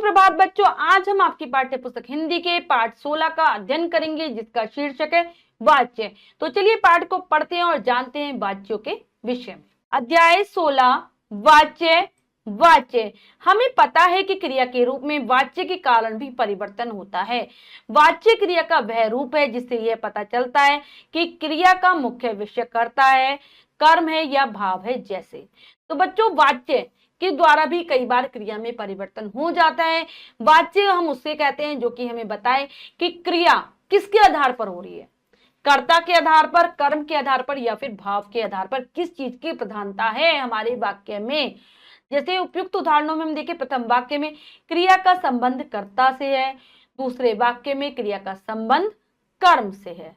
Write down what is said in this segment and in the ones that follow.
सुप्रभात बच्चों, आज हम आपकी पाठ्य पुस्तक हिंदी के पाठ 16 का अध्ययन करेंगे, जिसका शीर्षक है वाच्य। तो चलिए पाठ को पढ़ते हैं और जानते हैं वाच्यों के विषय में। अध्याय 16 वाच्य। वाच्य, हमें पता है कि क्रिया के रूप में वाच्य के कारण भी परिवर्तन होता है। वाच्य क्रिया का वह रूप है जिससे यह पता चलता है कि क्रिया का मुख्य विषय कर्ता है, कर्म है या भाव है। जैसे तो बच्चों, वाच्य के द्वारा भी कई बार क्रिया में परिवर्तन हो जाता है। वाच्य हम उससे कहते हैं जो कि हमें बताए कि क्रिया किसके आधार पर हो रही है, कर्ता के आधार पर, कर्म के आधार पर या फिर भाव के आधार पर, किस चीज की प्रधानता है हमारे वाक्य में। जैसे उपयुक्त उदाहरणों में हम देखें, प्रथम वाक्य में क्रिया का संबंध कर्ता से है, दूसरे वाक्य में क्रिया का संबंध कर्म से है।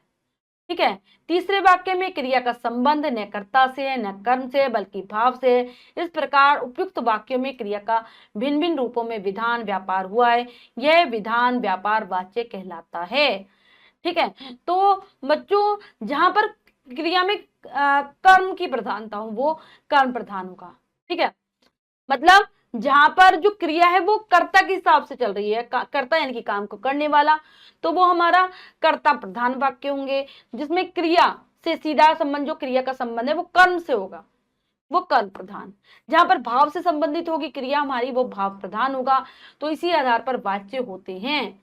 ठीक है, तीसरे वाक्य में क्रिया का संबंध न कर्ता से है, न कर्म से है, बल्कि भाव से है। इस प्रकार उपयुक्त वाक्यों में क्रिया का भिन्न भिन्न रूपों में विधान व्यापार हुआ है। यह विधान व्यापार वाच्य कहलाता है। ठीक है, तो बच्चों जहां पर क्रिया में कर्म की प्रधानता हो वो कर्म प्रधान होगा। ठीक है, मतलब जहां पर जो क्रिया है वो कर्ता के हिसाब से चल रही है, कर्ता यानी कि काम को करने वाला, तो वो हमारा कर्ता प्रधान वाक्य होंगे। जिसमें क्रिया से सीधा संबंध, जो क्रिया का संबंध है वो कर्म से होगा, वो कर्म प्रधान। जहां पर भाव से संबंधित होगी क्रिया हमारी, वो भाव प्रधान होगा। तो इसी आधार पर वाच्य होते हैं।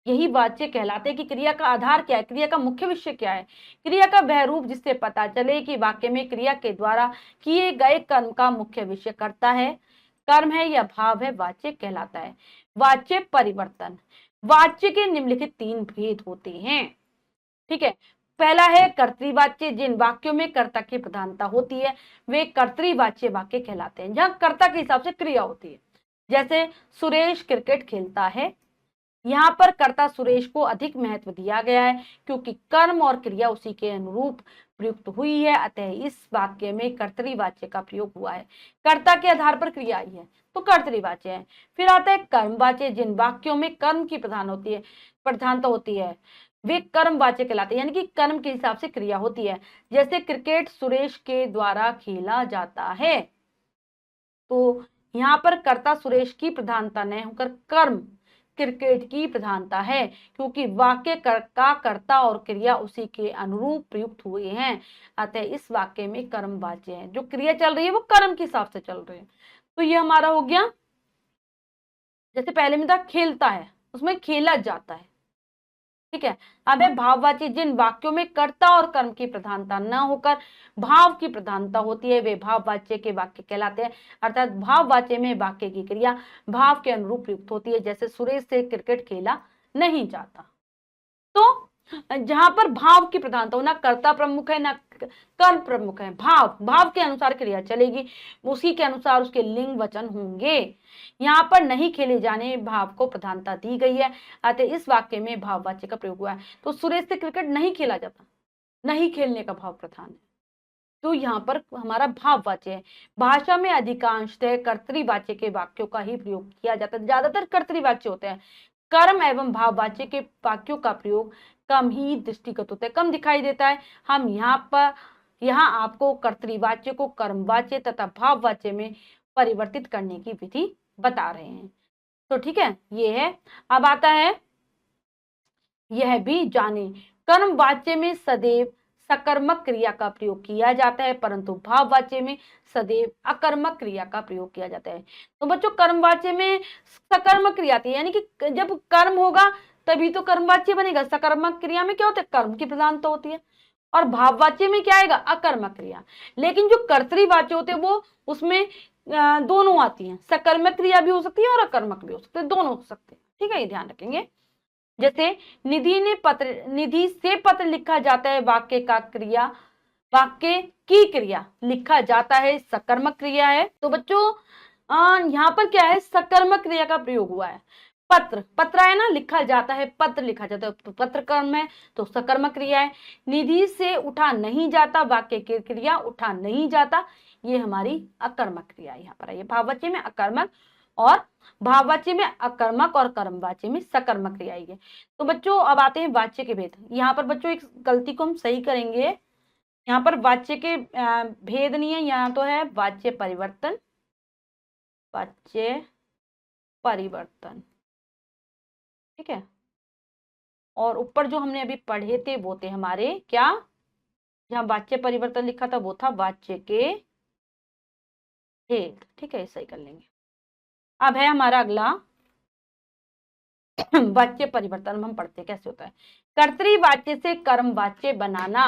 यही वाच्य कहलाते हैं कि क्रिया का आधार क्या है, क्रिया का मुख्य विषय क्या है, क्रिया का वह रूप जिससे पता चले कि वाक्य में क्रिया के द्वारा किए गए कर्म का मुख्य विषय कर्ता है, कर्म है या भाव है, वाच्य कहलाता है। वाच्य परिवर्तन। वाच्य के निम्नलिखित 3 भेद होते हैं। ठीक है, पहला है कर्तृवाच्य। जिन वाक्यों में कर्ता की प्रधानता होती है वे कर्तृवाच्य वाक्य कहलाते हैं, जहां कर्ता के हिसाब से क्रिया होती है। जैसे सुरेश क्रिकेट खेलता है, यहाँ पर कर्ता सुरेश को अधिक महत्व दिया गया है क्योंकि कर्म और क्रिया उसी के अनुरूप प्रयुक्त हुई है, अतः इस वाक्य में कर्तृवाच्य का प्रयोग हुआ है। कर्ता के आधार पर क्रिया आई है तो कर्तृवाच्य है। फिर आता है कर्मवाच्य। जिन वाक्यों में कर्म की प्रधानता होती है वे कर्मवाच्य कहलाते हैं, यानी कि कर्म के हिसाब से क्रिया होती है। जैसे क्रिकेट सुरेश के द्वारा खेला जाता है, तो यहाँ पर कर्ता सुरेश की प्रधानता न होकर कर्म क्रिकेट की प्रधानता है, क्योंकि वाक्य का कर्ता और क्रिया उसी के अनुरूप प्रयुक्त हुए हैं, अतः इस वाक्य में कर्म वाच्य है। जो क्रिया चल रही है वो कर्म के हिसाब से चल रही है। तो ये हमारा हो गया। जैसे पहले में था खेलता है, उसमें खेला जाता है। ठीक है, अब है भाववाची। जिन वाक्यों में कर्ता और कर्म की प्रधानता न होकर भाव की प्रधानता होती है वे भाववाच्य के वाक्य कहलाते हैं। अर्थात भाववाच्य में वाक्य की क्रिया भाव के अनुरूप प्रयुक्त होती है। जैसे सुरेश से क्रिकेट खेला नहीं जाता। तो जहां पर भाव की प्रधानता हो, ना कर्ता प्रमुख है ना कर्म प्रमुख है, भाव के अनुसार क्रिया चलेगी, उसी के अनुसार उसके लिंग वचन होंगे। यहाँ पर नहीं खेले जाने भाव को प्रधानता दी गई है, अतः इस वाक्य में भाववाच्य का प्रयोग हुआ है। तो सुरेश से क्रिकेट नहीं खेला जाता, नहीं खेलने का भाव प्रधान है, तो यहाँ पर हमारा भाववाच्य है। भाषा में अधिकांशतः कर्तृवाच्य के वाक्यों का ही प्रयोग किया जाता है, ज्यादातर कर्तृवाच्य होते हैं। कर्म एवं भाववाच्य के वाक्यों का प्रयोग कम ही दृष्टिगत होता है, कम दिखाई देता है। हम यहाँ आपको कर्तृवाच्य को कर्मवाच्य तथा भाववाच्य में परिवर्तित करने की विधि बता रहे हैं। तो ठीक है, ये है। अब आता है यह भी जाने, कर्मवाच्य में सदैव सकर्मक क्रिया का प्रयोग किया जाता है, परंतु भाववाच्य में सदैव अकर्मक क्रिया का प्रयोग किया जाता है। तो बच्चों, कर्मवाच्य में सकर्मक क्रिया थी, यानी कि जब कर्म होगा तभी तो कर्मवाच्य बनेगा। सकर्मक क्रिया में क्या होता है, कर्म की प्रधानता होती है। और भाववाच्य में क्या आएगा, अकर्मक क्रिया। लेकिन जो कर्तृवाच्य होते हैं वो उसमें दोनों आती हैं, सकर्मक क्रिया भी हो सकती है और अकर्मक भी हो सकते हैं, दोनों हो सकते हैं। ठीक है, ये ध्यान रखेंगे। जैसे निधि से पत्र लिखा जाता है, वाक्य की क्रिया लिखा जाता है, सकर्मक क्रिया है। तो बच्चों यहाँ पर क्या है, सकर्मक क्रिया का प्रयोग हुआ है। पत्र है ना, लिखा जाता है, पत्र लिखा जाता है, तो पत्र कर्म है तो सकर्मक क्रिया है। निधि से उठा नहीं जाता, वाक्य की क्रिया उठा नहीं जाता, ये हमारी अकर्मक क्रिया यहाँ पर है। ये भाववाच्य में अकर्मक और भाववाच्य में अकर्मक और कर्मवाच्य में सकर्मक क्रिया है। तो बच्चों अब आते हैं वाच्य के भेद। यहाँ पर बच्चों एक गलती को हम सही करेंगे, यहाँ पर वाच्य के भेद नहीं है, यहाँ तो है वाच्य परिवर्तन, वाच्य परिवर्तन। ठीक है, और ऊपर जो हमने अभी पढ़े थे वो थे हमारे क्या, जहां वाच्य परिवर्तन लिखा था वो था वाच्य के भेद। ठीक है, सही कर लेंगे। अब है हमारा अगला वाच्य परिवर्तन। हम पढ़ते कैसे होता है। कर्तृवाच्य से कर्मवाच्य बनाना।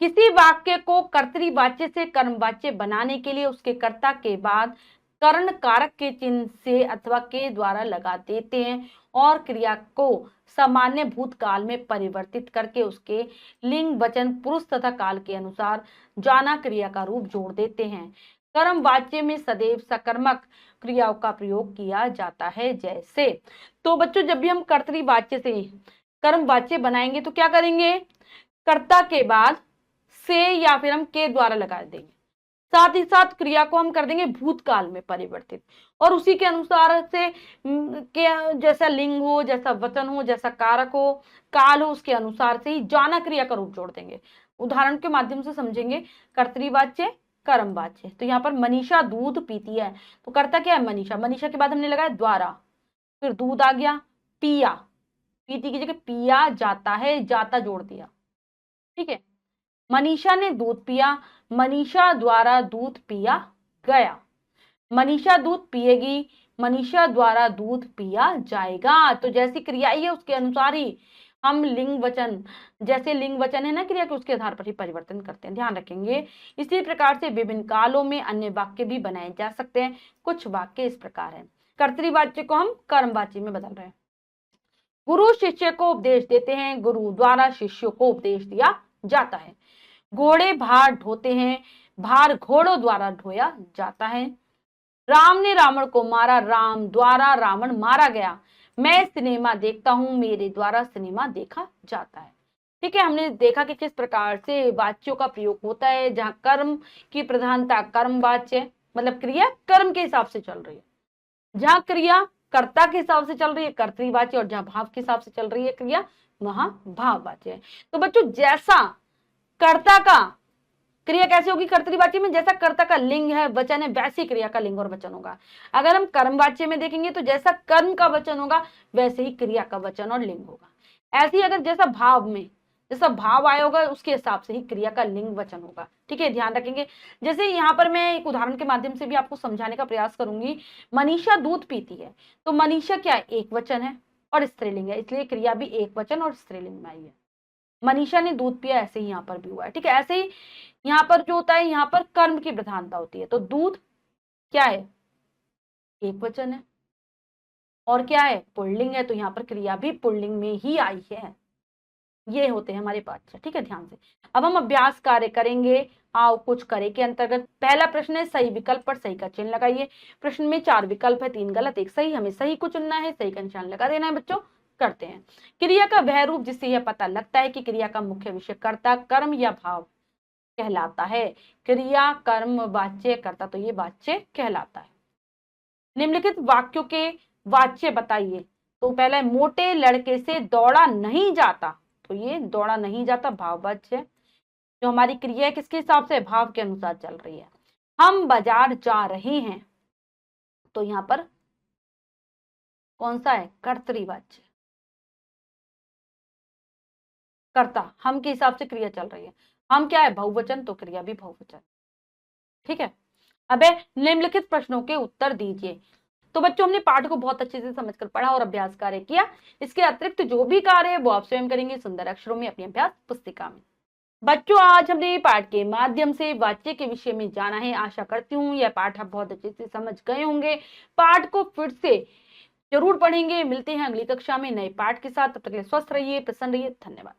किसी वाक्य को कर्तृवाच्य से कर्मवाच्य बनाने के लिए उसके कर्ता के बाद कर्ण कारक के चिन्ह से अथवा के द्वारा लगा देते हैं और क्रिया को सामान्य भूतकाल में परिवर्तित करके उसके लिंग वचन पुरुष तथा काल के अनुसार जाना क्रिया का रूप जोड़ देते हैं। कर्मवाच्य में सदैव सकर्मक क्रियाओं का प्रयोग किया जाता है। जैसे, तो बच्चों जब भी हम कर्तृवाच्य से कर्मवाच्य बनाएंगे तो क्या करेंगे, कर्ता के बाद से या फिर हम के द्वारा लगा देंगे, साथ ही साथ क्रिया को हम कर देंगे भूतकाल में परिवर्तित, और उसी के अनुसार से के जैसा लिंग हो, जैसा वचन हो, जैसा कारक हो, काल हो, उसके अनुसार से ही जाना क्रिया का रूप जोड़ देंगे। उदाहरण के माध्यम से समझेंगे। कर्तृवाच्य कर्मवाच्य, तो यहाँ पर मनीषा दूध पीती है, तो कर्ता क्या है, मनीषा। मनीषा के बाद हमने लगाया द्वारा, फिर दूध आ गया, पिया, पीती की जगह पिया जाता है, जाता जोड़ दिया। ठीक है, मनीषा ने दूध पिया, मनीषा द्वारा दूध पिया गया। मनीषा दूध पिएगी, मनीषा द्वारा दूध पिया जाएगा। तो जैसी क्रिया है उसके अनुसार ही हम लिंग वचन, जैसे लिंग वचन है ना क्रिया के, उसके आधार पर ही परिवर्तन करते हैं, ध्यान रखेंगे। इसी प्रकार से विभिन्न कालों में अन्य वाक्य भी बनाए जा सकते हैं। कुछ वाक्य इस प्रकार है। कर्तृवाच्य को हम कर्मवाच्य में बदल रहे हैं। गुरु शिष्य को उपदेश देते हैं, गुरु द्वारा शिष्यों को उपदेश दिया जाता है। घोड़े भार ढोते हैं, भार घोड़ों द्वारा ढोया जाता है। राम ने रावण को मारा, राम द्वारा रावण मारा गया। मैं सिनेमा देखता हूं, मेरे द्वारा सिनेमा देखा जाता है। ठीक है, हमने देखा कि किस प्रकार से वाच्यों का प्रयोग होता है। जहां कर्म की प्रधानता कर्म वाच्य, मतलब क्रिया कर्म के हिसाब से चल रही है, जहां क्रिया कर्ता के हिसाब से चल रही है कर्तृवाच्य, और जहां भाव के हिसाब से चल रही है क्रिया वहां भाववाच्य है। तो बच्चों जैसा कर्ता का क्रिया कैसे होगी कर्तृवाच्य में, जैसा कर्ता का लिंग है वचन है वैसी क्रिया का लिंग और वचन होगा। अगर हम कर्मवाच्य में देखेंगे तो जैसा कर्म का वचन होगा वैसे ही क्रिया का वचन और लिंग होगा। ऐसे ही अगर जैसा भाव में जैसा भाव आया होगा उसके हिसाब से ही क्रिया का लिंग वचन होगा। ठीक है, ध्यान रखेंगे। जैसे यहाँ पर मैं एक उदाहरण के माध्यम से भी आपको समझाने का प्रयास करूंगी। मनीषा दूध पीती है, तो मनीषा क्या है, एक वचन है और स्त्रीलिंग है, इसलिए क्रिया भी एक वचन और स्त्रीलिंग में आई है। मनीषा ने दूध पिया, ऐसे ही यहाँ पर भी हुआ है। ठीक है, ऐसे ही यहाँ पर जो होता है, यहाँ पर कर्म की प्रधानता होती है। तो दूध क्या है, एक वचन है, और क्या है, पुल्लिंग है, तो यहाँ पर क्रिया भी पुल्लिंग में ही आई है। ये होते हैं हमारे पाठ। ठीक है, ध्यान से। अब हम अभ्यास कार्य करेंगे। आओ कुछ करे के अंतर्गत पहला प्रश्न है, सही विकल्प पर सही का चिन्ह लगाइए। प्रश्न में 4 विकल्प है, 3 गलत 1 सही। हमें सही को चुनना है, सही का निशान लगा देना है बच्चों। करते हैं। क्रिया का वह रूप जिससे यह पता लगता है कि क्रिया का मुख्य विषय कर्ता कर्म या भाव कहलाता है। क्रिया कर्म वाच्य कर्ता, तो ये वाच्य कहलाता है। निम्नलिखित वाक्यों के वाच्य बताइए। तो पहला है, मोटे लड़के से दौड़ा नहीं जाता, तो ये दौड़ा नहीं जाता भाववाच्य। जो हमारी क्रिया है किसके हिसाब से, भाव के अनुसार चल रही है। हम बाजार जा रहे हैं, तो यहां पर कौन सा है, कर्तृवाच्य। कर्ता हम के हिसाब से क्रिया चल रही है। हम क्या है, बहुवचन, तो क्रिया भी बहुवचन। ठीक है, अब निम्नलिखित प्रश्नों के उत्तर दीजिए। तो बच्चों हमने पाठ को बहुत अच्छे से समझकर पढ़ा और अभ्यास कार्य किया। इसके अतिरिक्त जो भी कार्य है वो आप स्वयं करेंगे सुंदर अक्षरों में अपनी अभ्यास पुस्तिका में। बच्चों आज हमने पाठ के माध्यम से वाच्य के विषय में जाना है। आशा करती हूँ यह पाठ आप बहुत अच्छे से समझ गए होंगे। पाठ को फिर से जरूर पढ़ेंगे। मिलते हैं अगली कक्षा में नए पाठ के साथ। तब तक के लिए स्वस्थ रहिए, प्रसन्न रहिए। धन्यवाद।